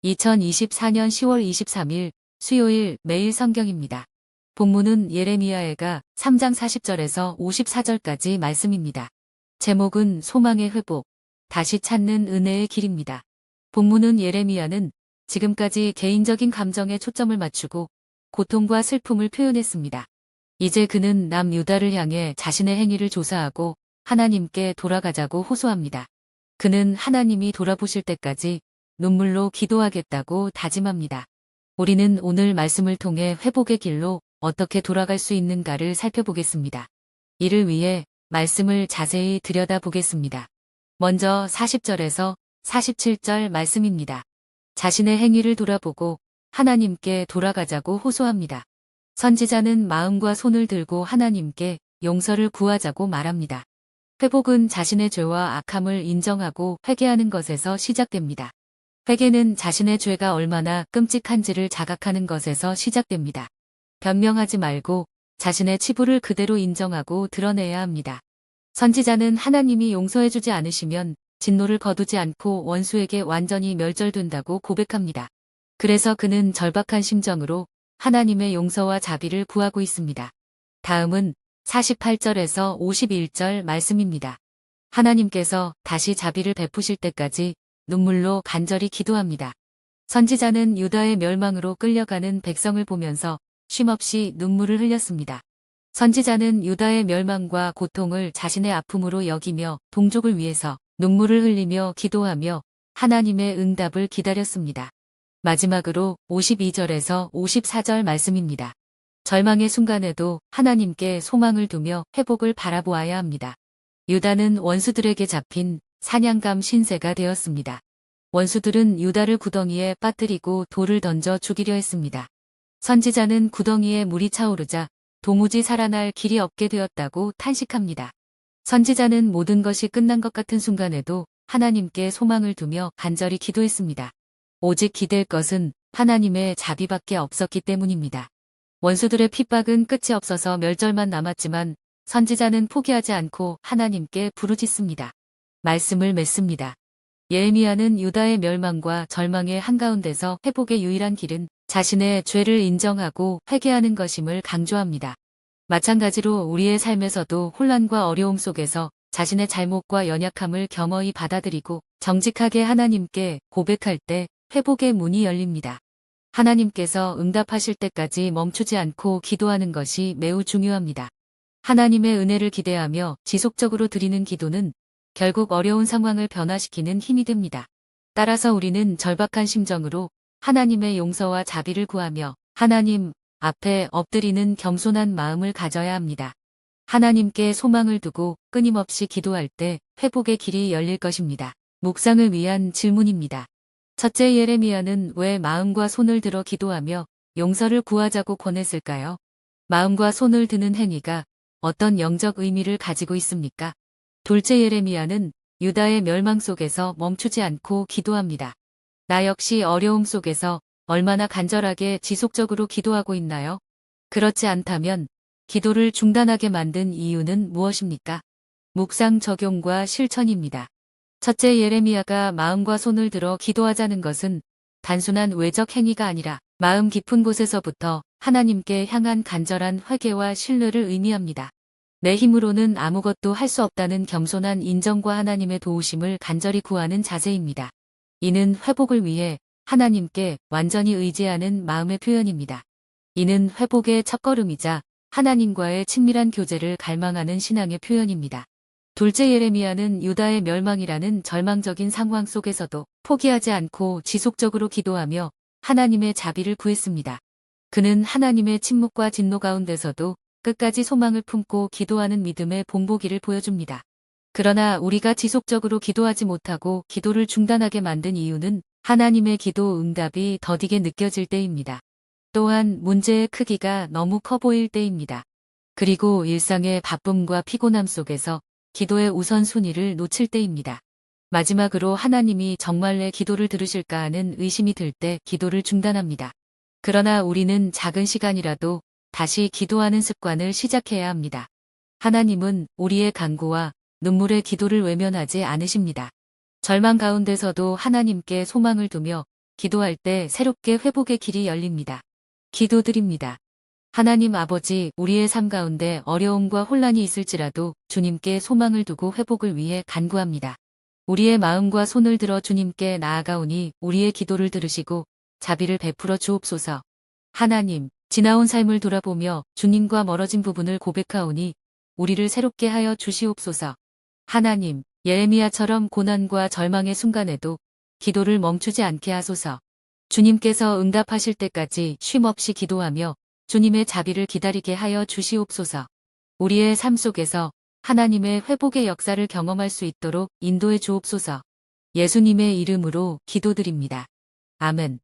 2024년 10월 23일 수요일 매일 성경입니다. 본문은 예레미야애가 3장 40절에서 54절까지 말씀입니다. 제목은 소망의 회복, 다시 찾는 은혜의 길입니다. 본문은 예레미야는 지금까지 개인적인 감정에 초점을 맞추고 고통과 슬픔을 표현했습니다. 이제 그는 남유다를 향해 자신의 행위를 조사하고 하나님께 돌아가자고 호소합니다. 그는 하나님이 돌아보실 때까지 눈물로 기도하겠다고 다짐합니다. 우리는 오늘 말씀을 통해 회복의 길로 어떻게 돌아갈 수 있는가를 살펴보겠습니다. 이를 위해 말씀을 자세히 들여다보겠습니다. 먼저 40절에서 47절 말씀입니다. 자신의 행위를 돌아보고 하나님께 돌아가자고 호소합니다. 선지자는 마음과 손을 들고 하나님께 용서를 구하자고 말합니다. 회복은 자신의 죄와 악함을 인정하고 회개하는 것에서 시작됩니다. 회개는 자신의 죄가 얼마나 끔찍한지를 자각하는 것에서 시작됩니다. 변명하지 말고 자신의 치부를 그대로 인정하고 드러내야 합니다. 선지자는 하나님이 용서해주지 않으시면 진노를 거두지 않고 원수에게 완전히 멸절된다고 고백합니다. 그래서 그는 절박한 심정으로 하나님의 용서와 자비를 구하고 있습니다. 다음은 48절에서 51절 말씀입니다. 하나님께서 다시 자비를 베푸실 때까지 눈물로 간절히 기도합니다. 선지자는 유다의 멸망으로 끌려가는 백성을 보면서 쉼없이 눈물을 흘렸습니다. 선지자는 유다의 멸망과 고통을 자신의 아픔으로 여기며 동족을 위해서 눈물을 흘리며 기도하며 하나님의 응답을 기다렸습니다. 마지막으로 52절에서 54절 말씀입니다. 절망의 순간에도 하나님께 소망을 두며 회복을 바라보아야 합니다. 유다는 원수들에게 잡힌 사냥감 신세가 되었습니다. 원수들은 유다를 구덩이에 빠뜨리고 돌을 던져 죽이려 했습니다. 선지자는 구덩이에 물이 차오르자 도무지 살아날 길이 없게 되었다고 탄식합니다. 선지자는 모든 것이 끝난 것 같은 순간에도 하나님께 소망을 두며 간절히 기도했습니다. 오직 기댈 것은 하나님의 자비밖에 없었기 때문입니다. 원수들의 핍박은 끝이 없어서 멸절만 남았지만 선지자는 포기하지 않고 하나님께 부르짖습니다. 말씀을 맺습니다. 예레미야는 유다의 멸망과 절망의 한가운데서 회복의 유일한 길은 자신의 죄를 인정하고 회개하는 것임을 강조합니다. 마찬가지로 우리의 삶에서도 혼란과 어려움 속에서 자신의 잘못과 연약함을 겸허히 받아들이고 정직하게 하나님께 고백할 때 회복의 문이 열립니다. 하나님께서 응답하실 때까지 멈추지 않고 기도하는 것이 매우 중요합니다. 하나님의 은혜를 기대하며 지속적으로 드리는 기도는 결국 어려운 상황을 변화시키는 힘이 됩니다. 따라서 우리는 절박한 심정으로 하나님의 용서와 자비를 구하며 하나님 앞에 엎드리는 겸손한 마음을 가져야 합니다. 하나님께 소망을 두고 끊임없이 기도할 때 회복의 길이 열릴 것입니다. 묵상을 위한 질문입니다. 첫째, 예레미야는 왜 마음과 손을 들어 기도하며 용서를 구하자고 권했을까요? 마음과 손을 드는 행위가 어떤 영적 의미를 가지고 있습니까? 둘째, 예레미야는 유다의 멸망 속에서 멈추지 않고 기도합니다. 나 역시 어려움 속에서 얼마나 간절하게 지속적으로 기도하고 있나요? 그렇지 않다면 기도를 중단하게 만든 이유는 무엇입니까? 묵상 적용과 실천입니다. 첫째, 예레미야가 마음과 손을 들어 기도하자는 것은 단순한 외적 행위가 아니라 마음 깊은 곳에서부터 하나님께 향한 간절한 회개와 신뢰를 의미합니다. 내 힘으로는 아무것도 할 수 없다는 겸손한 인정과 하나님의 도우심을 간절히 구하는 자세입니다. 이는 회복을 위해 하나님께 완전히 의지하는 마음의 표현입니다. 이는 회복의 첫걸음이자 하나님과의 친밀한 교제를 갈망하는 신앙의 표현입니다. 둘째, 예레미야는 유다의 멸망이라는 절망적인 상황 속에서도 포기하지 않고 지속적으로 기도하며 하나님의 자비를 구했습니다. 그는 하나님의 침묵과 진노 가운데서도 끝까지 소망을 품고 기도하는 믿음의 본보기를 보여줍니다. 그러나 우리가 지속적으로 기도하지 못하고 기도를 중단하게 만든 이유는 하나님의 기도 응답이 더디게 느껴질 때입니다. 또한 문제의 크기가 너무 커 보일 때입니다. 그리고 일상의 바쁨과 피곤함 속에서 기도의 우선순위를 놓칠 때입니다. 마지막으로 하나님이 정말 내 기도를 들으실까 하는 의심이 들 때 기도를 중단합니다. 그러나 우리는 작은 시간이라도 다시 기도하는 습관을 시작해야 합니다. 하나님은 우리의 간구와 눈물의 기도를 외면하지 않으십니다. 절망 가운데서도 하나님께 소망을 두며 기도할 때 새롭게 회복의 길이 열립니다. 기도드립니다. 하나님 아버지, 우리의 삶 가운데 어려움과 혼란이 있을지라도 주님께 소망을 두고 회복을 위해 간구합니다. 우리의 마음과 손을 들어 주님께 나아가오니 우리의 기도를 들으시고 자비를 베풀어 주옵소서. 하나님, 지나온 삶을 돌아보며 주님과 멀어진 부분을 고백하오니 우리를 새롭게 하여 주시옵소서. 하나님, 예레미야처럼 고난과 절망의 순간에도 기도를 멈추지 않게 하소서. 주님께서 응답하실 때까지 쉼없이 기도하며 주님의 자비를 기다리게 하여 주시옵소서. 우리의 삶 속에서 하나님의 회복의 역사를 경험할 수 있도록 인도해 주옵소서. 예수님의 이름으로 기도드립니다. 아멘.